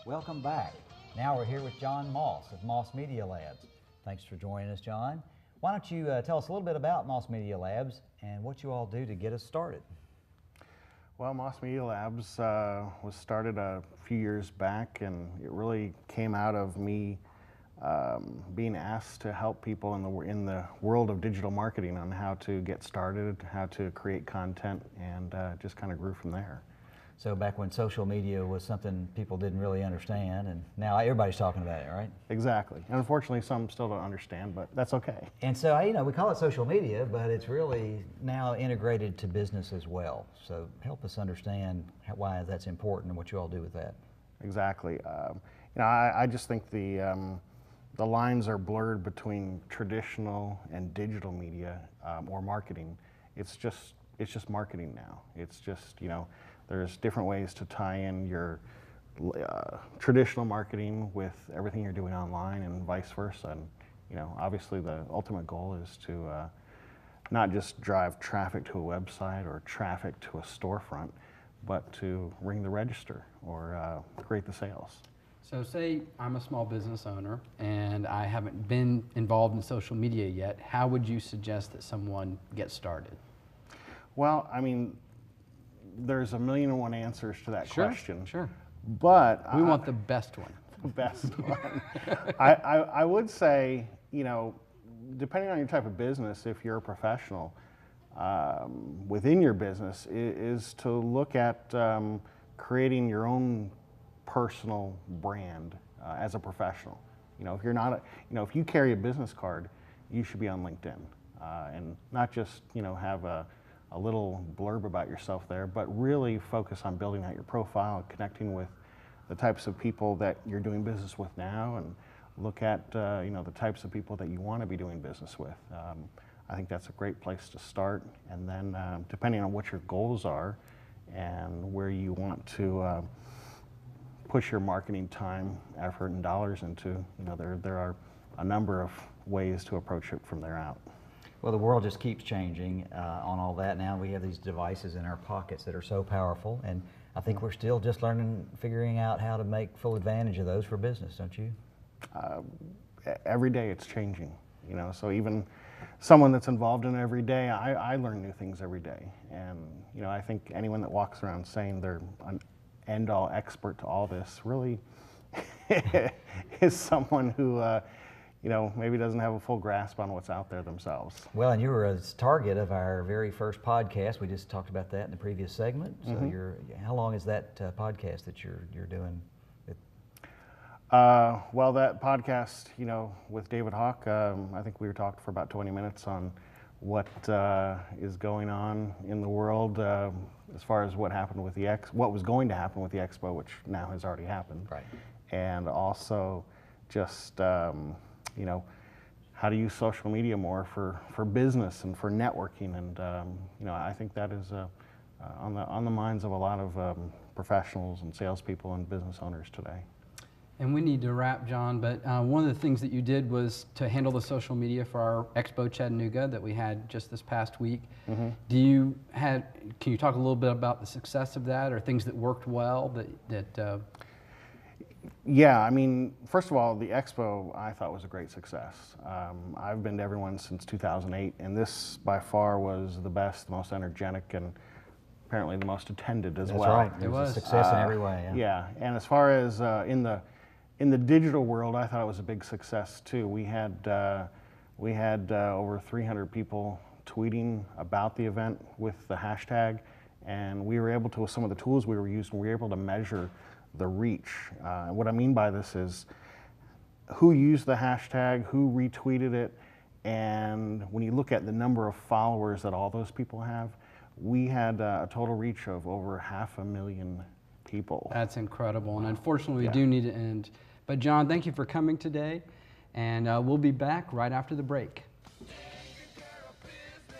Welcome back. Now we're here with John Moss of Moss Media Labs. Thanks for joining us, John. Why don't you tell us a little bit about Moss Media Labs and what you all do to get us started? Well, Moss Media Labs was started a few years back, and it really came out of me being asked to help people in the world of digital marketing on how to get started, how to create content, and just kind of grew from there. So back when social media was something people didn't really understand, and now everybody's talking about it, right? Exactly. And unfortunately, some still don't understand, but that's okay. And so, we call it social media, but it's really now integrated to business as well. So help us understand why that's important and what you all do with that. Exactly. I just think the lines are blurred between traditional and digital media or marketing. It's just marketing now. It's just, there's different ways to tie in your traditional marketing with everything you're doing online and vice versa. And obviously the ultimate goal is to not just drive traffic to a website or traffic to a storefront, but to ring the register or create the sales. So say I'm a small business owner and I haven't been involved in social media yet. How would you suggest that someone get started? Well, there's 1,000,001 answers to that question. Sure. But we want the best one. The best one. I would say, depending on your type of business, if you're a professional, within your business is to look at creating your own personal brand as a professional. If you're not, if you carry a business card, you should be on LinkedIn, and not just have a little blurb about yourself there, but really focus on building out your profile, connecting with the types of people that you're doing business with now, and look at the types of people that you want to be doing business with. I think that's a great place to start, and then depending on what your goals are and where you want to push your marketing time, effort, and dollars into, there are a number of ways to approach it from there out. Well, the world just keeps changing on all that. Now we have these devices in our pockets that are so powerful, and I think we're still just figuring out how to make full advantage of those for business, don't you? Every day it's changing, so even someone that's involved in it every day, I learn new things every day. And, I think anyone that walks around saying they're an end-all expert to all this really is someone who maybe doesn't have a full grasp on what's out there themselves. Well, and you were a target of our very first podcast. We just talked about that in the previous segment. So how long is that podcast that you're doing? Well, that podcast, with David Hawk, I think we talked for about 20 minutes on what is going on in the world as far as what happened with what was going to happen with the expo, which now has already happened. Right. And also just how to use social media more for business and for networking, and I think that is on the minds of a lot of professionals and salespeople and business owners today. And we need to wrap, John, but one of the things that you did was to handle the social media for our Expo Chattanooga that we had just this past week. Can you talk a little bit about the success of that, or things that worked well that Yeah, first of all, the Expo I thought was a great success. I've been to everyone since 2008, and this by far was the best, the most energetic, and apparently the most attended as well. That's right. It was a success in every way. Yeah, and as far as in the digital world, I thought it was a big success too. We had over 300 people tweeting about the event with the hashtag, and we were able to, with some of the tools we were using, we were able to measure the reach. And what I mean by this is who used the hashtag, who retweeted it, and when you look at the number of followers that all those people have, we had a total reach of over 500,000 people. That's incredible, and unfortunately we do need to end. But John, thank you for coming today, and we'll be back right after the break.